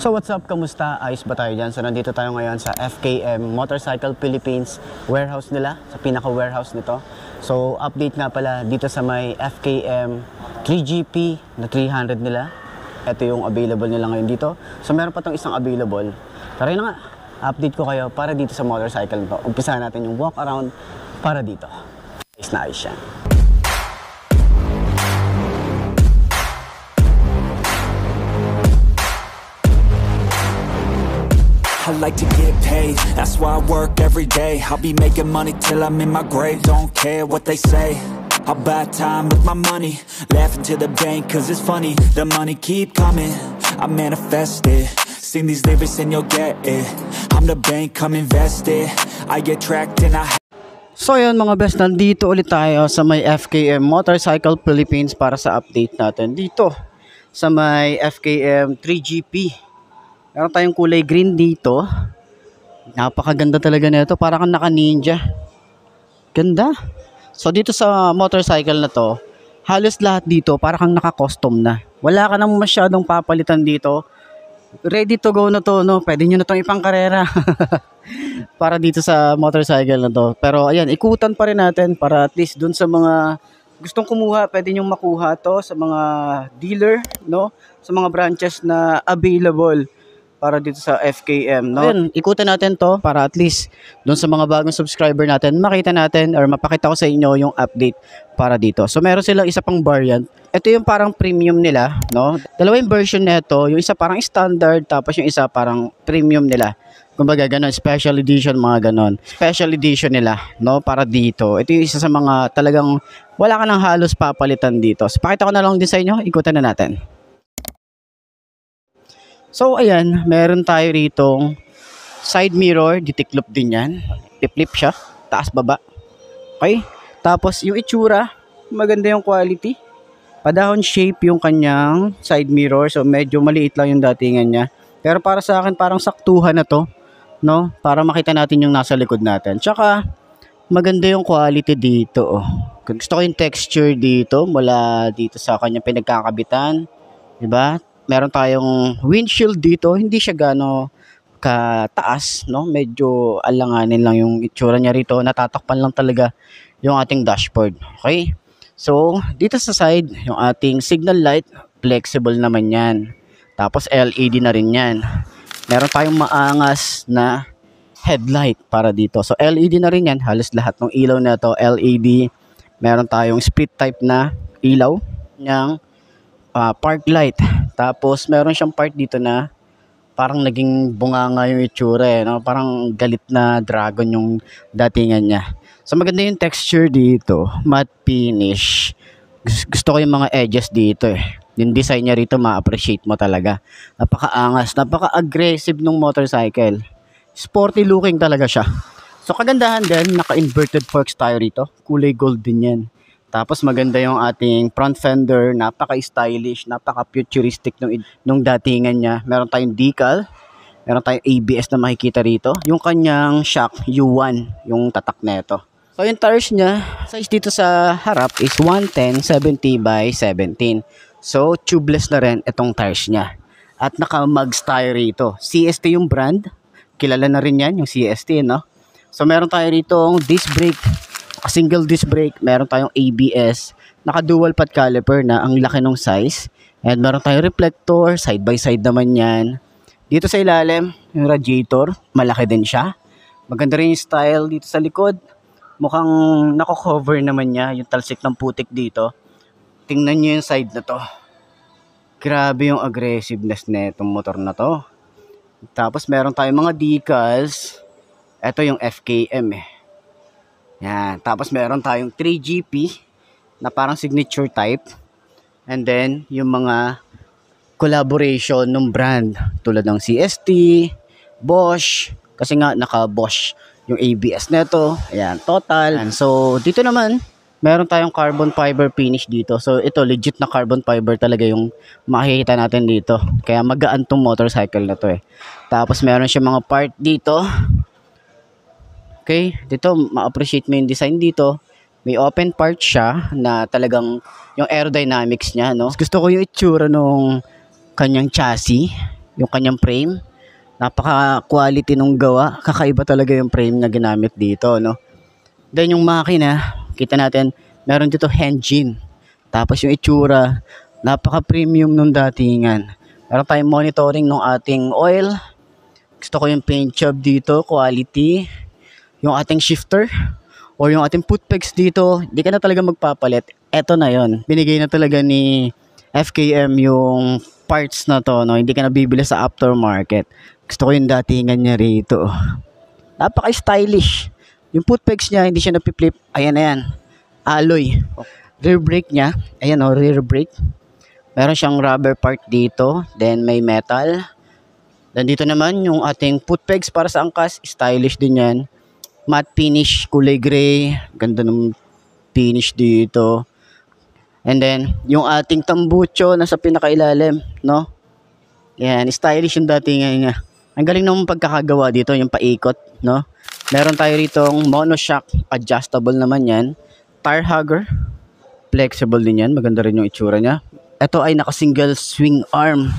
So what's up? Kamusta? Ayos ba tayo dyan? So nandito tayo ngayon sa FKM Motorcycle Philippines warehouse nila, sa pinaka-warehouse nito. So update nga pala dito sa may FKM 3GP na 300 nila. Ito yung available nila ngayon dito. So meron pa tong isang available. Tara na nga, update ko kayo para dito sa motorcycle nito. Umpisahan natin yung walk around para dito. Ayos na ayos yan. I like to get paid, that's why I work every day. I'll be making money till I'm in my grave. Don't care what they say, I'll buy time with my money. Laughing to the bank cause it's funny. The money keep coming, I manifest it. Sing these lyrics and you'll get it. I'm the bank, come invest it. I get tracked and I... So yun mga best, nandito ulit tayo sa may FKM Motorcycle Philippines para sa update natin dito sa may FKM 3GP. Meron tayong kulay green dito. Napakaganda talaga nito, para kang naka-ninja. Ganda. So dito sa motorcycle na to, halos lahat dito para kang naka-custom na. Wala ka nang masyadong papalitan dito. Ready to go na to, no? Pwede nyo na tong ipang-karera. Para dito sa motorcycle na to. Pero ayan, ikutan pa rin natin para at least dun sa mga gustong kumuha, pwede nyong makuha to sa mga dealer, no? Sa mga branches na available para dito sa FKM, no? Ayan, ikutan natin to para at least doon sa mga bagong subscriber natin, makita natin or mapakita ko sa inyo yung update para dito. So meron silang isa pang variant. Ito yung parang premium nila, no? Dalawa yung version nito, yung isa parang standard, tapos yung isa parang premium nila. Kumbaga ganon, special edition, mga ganon. Special edition nila, no? Para dito. Ito yung isa sa mga talagang wala ka nang halos papalitan dito. So pakita ko na lang din sa inyo, ikutan na natin. So ayan, meron tayo ritong side mirror, ditiklop din yan. Flip siya, taas baba. Okay? Tapos yung itsura, maganda yung quality. Padahon shape yung kanyang side mirror, so medyo maliit lang yung datingan niya. Pero para sa akin parang saktuhan na to, no? Para makita natin yung nasa likod natin. Tsaka maganda yung quality dito, oh. Gusto ko yung texture dito mula dito sa kanyang pinagkakabitan, 'di ba? Meron tayong windshield dito, hindi siya gaano kataas, no? Medyo alanganin lang yung itsura niya rito, natatakpan lang talaga yung ating dashboard. Okay? So, dito sa side, yung ating signal light, flexible naman yan. Tapos LED na rin yan. Meron tayong maangas na headlight para dito. So, LED na rin yan, halos lahat ng ilaw na to LED. Meron tayong split type na ilaw ng park light. Tapos meron siyang part dito na parang naging bunganga yung itsura, eh, no? Parang galit na dragon yung datingan niya. So maganda yung texture dito, matte finish. Gusto ko yung mga edges dito, eh. Yung design niya rito, ma-appreciate mo talaga. Napaka-angas, napaka-aggressive ng motorcycle. Sporty looking talaga siya. So kagandahan din, naka-inverted forks tayo rito. Kulay gold din yan. Tapos maganda yung ating front fender, napaka-stylish, napaka-futuristic nung datingan niya. Meron tayong decal, meron tayong ABS na makikita rito. Yung kanyang shock U1, yung tatak neto. So yung tires niya, size dito sa harap is 110/70 by 17. So tubeless na rin itong tires niya. At naka-mugs tayo rito. CST yung brand, kilala na rin yan, yung CST, no? So meron tayo rito disc brake, single disc brake, meron tayong ABS, naka dual pad caliper na, ang laki ng size, and meron tayong reflector, side by side naman yan. Dito sa ilalim, yung radiator, malaki din siya. Maganda rin yung style dito sa likod, mukhang nako-cover naman niya, yung talsik ng putik dito. Tingnan nyo yung side na to, grabe yung aggressiveness na itong motor na to. Tapos meron tayong mga decals, ito yung FKM, eh. Yan. Tapos meron tayong 3GP na parang signature type. And then, yung mga collaboration ng brand tulad ng CST, Bosch, kasi nga naka-Bosch yung ABS neto. Ayan, total. And so, dito naman, meron tayong carbon fiber finish dito. So, ito, legit na carbon fiber talaga yung makikita natin dito. Kaya magaan tong motorcycle na to, eh. Tapos, meron siya mga part dito. Okay, dito ma-appreciate mo yung design dito. May open part siya na talagang yung aerodynamics niya, no? Gusto ko yung itsura nung kanyang chassis. yung kanyang frame. Napaka-quality nung gawa. Kakaiba talaga yung frame na ginamit dito, no? Then yung makina, kita natin, meron dito engine. Tapos yung itsura, napaka-premium nung datingan. Meron tayong monitoring ng ating oil. Gusto ko yung paint job dito, quality. Yung ating shifter or yung ating foot pegs dito, hindi ka na talaga magpapalit. Eto na yon. Binigay na talaga ni FKM yung parts na to, no? Hindi ka na bibili sa aftermarket. Gusto ko yung datingan niya rito. Napaka-stylish. Yung foot pegs niya, hindi siya napipflip. Ayan na yan. Alloy. Rear brake niya. Ayan o, rear brake. Meron siyang rubber part dito. Then may metal. Then dito naman yung ating foot pegs para sa angkas. Stylish din yan. Matte finish, kulay gray. Ganda ng finish dito. And then, yung ating tambucho nasa pinakailalim, no? Yan, stylish yung datingan niya. Ang galing ng pagkakagawa dito, yung paikot, no? Meron tayo rito monoshock, adjustable naman yan. Tire hugger, flexible din yan. Maganda rin yung itsura niya. Ito ay naka-single swing arm.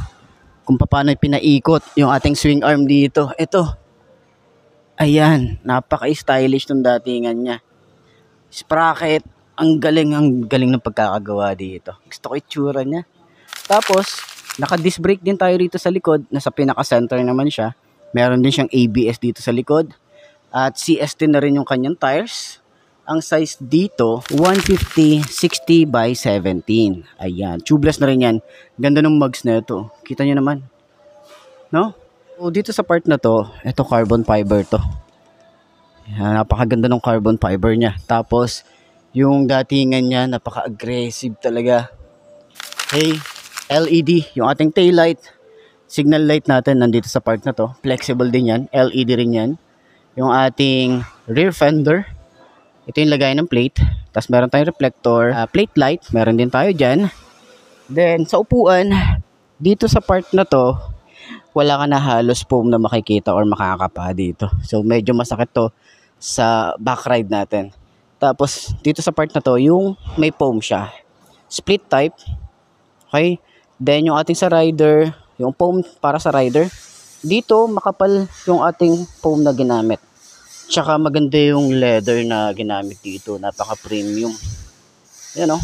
Kung paano pinaikot yung ating swing arm dito. Ito. Ayan, napaka-stylish ng datingan niya. Sprocket, ang galing ng pagkakagawa dito. Gusto ko itsura niya. Tapos, naka-disc brake din tayo rito sa likod. Nasa pinaka-center naman siya. Meron din siyang ABS dito sa likod. At CST na rin yung kanyang tires. Ang size dito, 150/60 by 17. Ayan, tubeless na rin yan. Ganda ng mugs na ito. Kita nyo naman. No? So, dito sa part na to, ito carbon fiber to. Ayan, napakaganda ng carbon fiber niya. Tapos, yung datingan niya, napaka-aggressive talaga. Hey, LED, yung ating tail light, signal light natin nandito sa part na to. Flexible din yan, LED rin yan. Yung ating rear fender, ito yung lagay ng plate. Tapos meron tayong reflector, plate light, meron din tayo dyan. Then sa upuan, dito sa part na to, wala ka na halos foam na makikita or makakapa dito. So medyo masakit to sa back ride natin. Tapos dito sa part na to, yung may foam siya. Split type. Okay? Then yung ating sa rider, yung foam para sa rider, dito makapal yung ating foam na ginamit. Tsaka maganda yung leather na ginamit dito, napaka-premium. Yan o.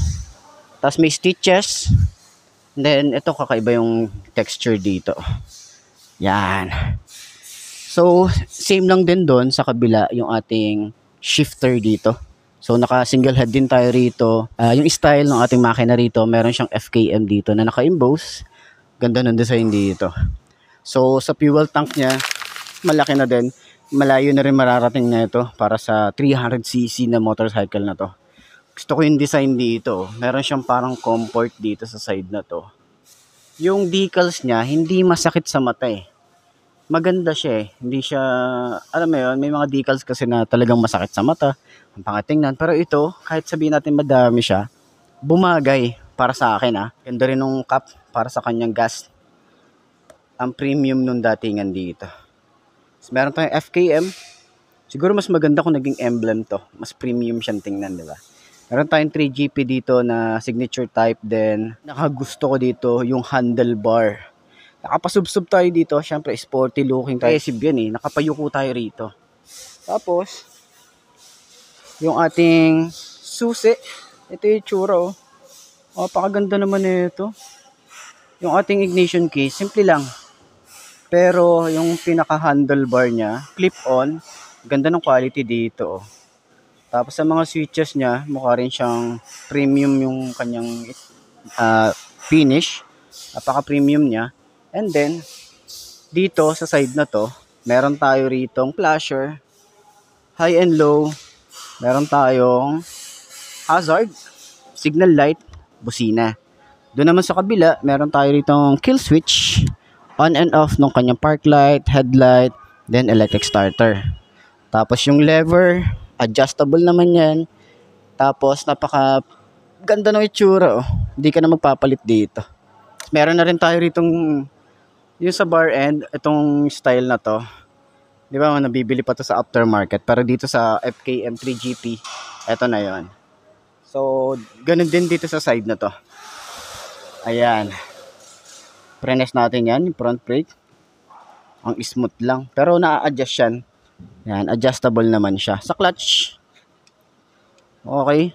Tapos may stitches. Then ito kakaiba yung texture dito. Yan. So same lang din doon sa kabila yung ating shifter dito. So naka single head din tayo rito. Yung style ng ating makina rito, meron siyang FKM dito na naka-emboss. Ganda ng design dito. So sa fuel tank niya, malaki na din. Malayo na rin mararating na ito para sa 300cc na motorcycle na to. Gusto ko yung design dito. Meron siyang parang comfort dito sa side na to. Yung decals niya, hindi masakit sa mata eh. Maganda siya eh. Hindi siya, alam mo yun, may mga decals kasi na talagang masakit sa mata. Ang pangatingnan. Pero ito, kahit sabihin natin madami siya, bumagay para sa akin ah. Ganda rin nung cap para sa kanyang gas. Ang premium nung datingan dito. So, meron tayong FKM. Siguro mas maganda kung naging emblem to. Mas premium siyang tingnan, di ba? Meron tayong 3GP dito na signature type din. Nakagusto ko dito yung handlebar. Nakapasubsub tayo dito. Siyempre, sporty looking tayo. Yan eh. Nakapayuko tayo rito. Tapos, yung ating susi. Ito yung tsura oh. Oh, pakaganda naman ito. Yung ating ignition case, simple lang. Pero yung pinaka handlebar niya, clip-on, ganda ng quality dito oh. Tapos sa mga switches niya, mukha rin siyang premium yung kanyang finish. Napaka-premium niya. And then, dito sa side na to, meron tayo ritong flasher, high and low, meron tayong hazard, signal light, busina. Doon naman sa kabila, meron tayo ritong kill switch, on and off ng kanyang park light, headlight, then electric starter. Tapos yung lever, adjustable naman yan. Tapos napaka ganda ng itsura oh. Hindi ka na magpapalit dito. Meron na rin tayo ritong yung sa bar end, itong style na to. Di ba, nabibili pa to sa aftermarket. Pero dito sa FKM 3GP, eto na yon. So, ganun din dito sa side na to. Ayan. Prenes natin yan, yung front brake. Ang smooth lang. Pero na-adjust yan. Yan, adjustable naman siya. Sa clutch, okay.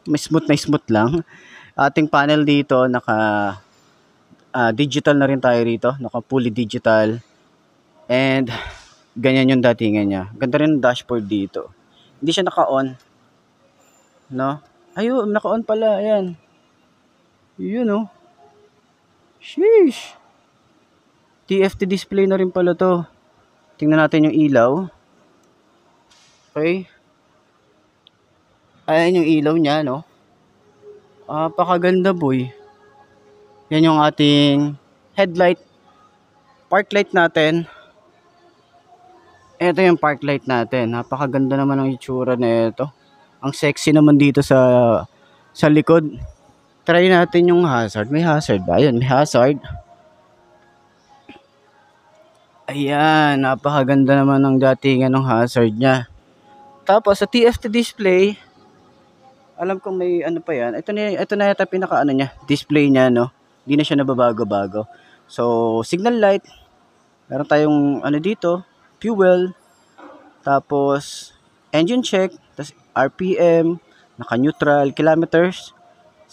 May smooth na smooth lang. Ating panel dito, naka digital na rin tayo rito. Naka fully digital. And ganyan yung datingan niya. Ganda rin ang dashboard dito. Hindi siya naka-on. No? Ayun, naka-on pala. Ayan. Yun, oh. Sheesh. TFT display na rin pala to. Tingnan natin yung ilaw. Okay. Ayan yung ilaw niya, no? Pakaganda, boy. Yan yung ating headlight. Park light natin. Ito yung park light natin. Napakaganda naman ang itsura na ito. Ang sexy naman dito sa likod. Try natin yung hazard. May hazard ba? Ayun, may hazard. Ayan, napakaganda naman ng datingan ng hazard niya. Tapos sa TFT display, alam ko may ano pa yan. Ito na yata pinaka ano niya, display niya, no. Hindi na siya nababago-bago. So, signal light. Meron tayong ano dito, fuel. Tapos engine check, tapos RPM, naka-neutral, kilometers.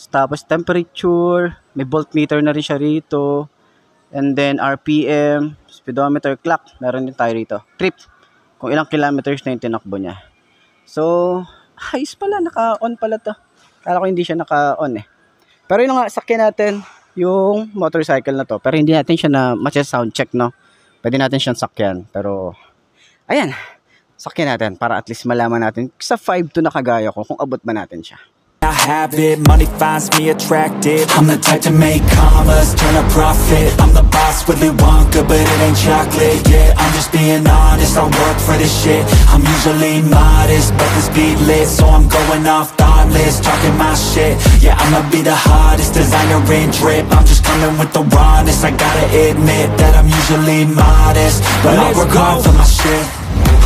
Tapos temperature, may voltmeter na rin siya rito. And then RPM, speedometer, clock, meron din tayo rito. Trip, kung ilang kilometers na yung tinakbo niya. So, ayos pala, naka-on pala to. Kala ko hindi siya naka-on eh. Pero yun nga, sakyan natin yung motorcycle na to. Pero hindi natin siya na sound check, no? Pwede natin siyang sakyan. Pero, ayan, sakyan natin para at least malaman natin sa 5'2" na kagaya ko kung abot ba natin siya. I have it, money finds me attractive. I'm the type to make commas, turn a profit. I'm the boss, Willy Wonka, but it ain't chocolate. Yeah, I'm just being honest, I work for this shit. I'm usually modest, but this beat lit, so I'm going off thoughtless, talking my shit. Yeah, I'ma be the hottest designer in drip. I'm just coming with the rawness. I gotta admit that I'm usually modest, but I work hard for my shit.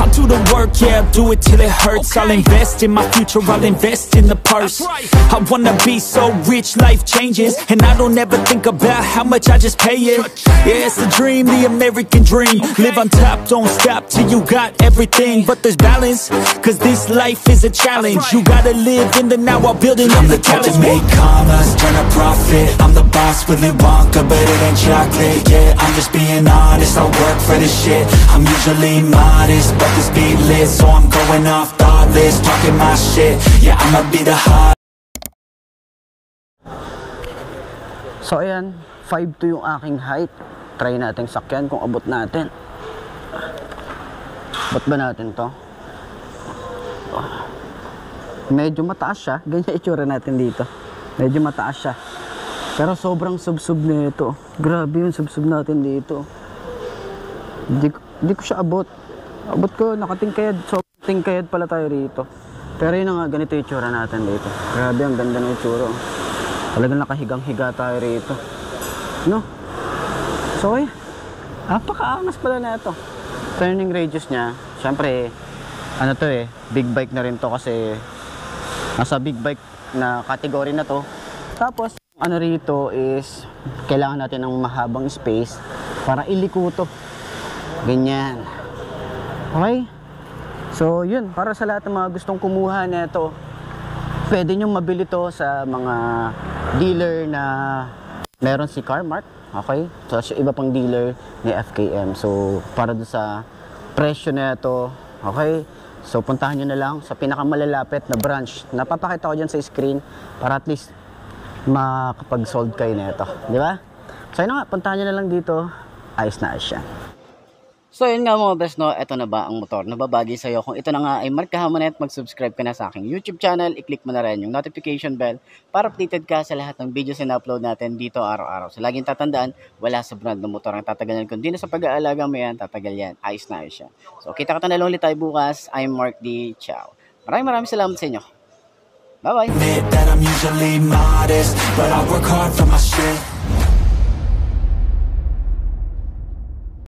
I'll do the work, yeah, I'll do it till it hurts. I'll invest in my future, I'll invest in the purse. I wanna be so rich, life changes, and I don't ever think about how much I just pay it. Yeah, it's the dream, the American dream. Live on top, don't stop till you got everything. But there's balance, cause this life is a challenge. You gotta live in the now while building up the talent. I'm the type to make commas, turn a profit. I'm the boss, Willy Wonka, but it ain't chocolate. Yeah, I'm just being honest, I work for this shit. I'm usually modest, but this beat lit, so I'm going off thoughtless, talking my shit. Yeah, I'ma be the hot. So ayan, 5'2" yung aking height. Try natin sakyan kung abot natin. Abot ba natin to? Medyo mataas siya. Ganyan itsura natin dito. Medyo mataas siya. Pero sobrang subsub nito. Grabe yung subsub natin dito. Hindi ko siya abot. Abot ko, nakatingkayad. So, tingkayad pala tayo rito. Pero yun nga, ganito yung itsura natin dito. Grabe, ang ganda ng itsura. Talagang nakahigang-higa tayo rito. No? So, eh, napakaangas pala na ito. Turning radius niya, syempre, ano to eh, big bike na rin to kasi nasa big bike na category na to. Tapos, ano rito is, kailangan natin ng mahabang space para iliko to. Ganyan. Okay? So, yun. Para sa lahat ng mga gustong kumuha na ito, pwede nyo mabili to sa mga dealer na meron si Carmark. Okay? So, iba pang dealer ni FKM. So, para doon sa presyo na ito, okay? So, puntahan nyo na lang sa pinakamalalapit na branch. Napapakita ko dyan sa screen para at least makapag-sold kayo na ito. Di ba? So, yun nga. Puntahan nyo na lang dito. Ayos na ayos yan. So yun nga mga best, no, eto na ba ang motor na babagay sa'yo? Kung ito na nga ay markahan mo na at mag-subscribe ka na sa aking YouTube channel, i-click mo na rin yung notification bell para updated ka sa lahat ng videos na upload natin dito araw-araw. So laging tatandaan, wala sa brand ng motor ang tatagal yan. Kundi na sa pag-aalaga mo yan, tatagal yan. Ayos na ayos yan. So kita ka na lang ulit tayo bukas. I'm Mark D. Ciao. Maraming salamat sa inyo. Bye-bye.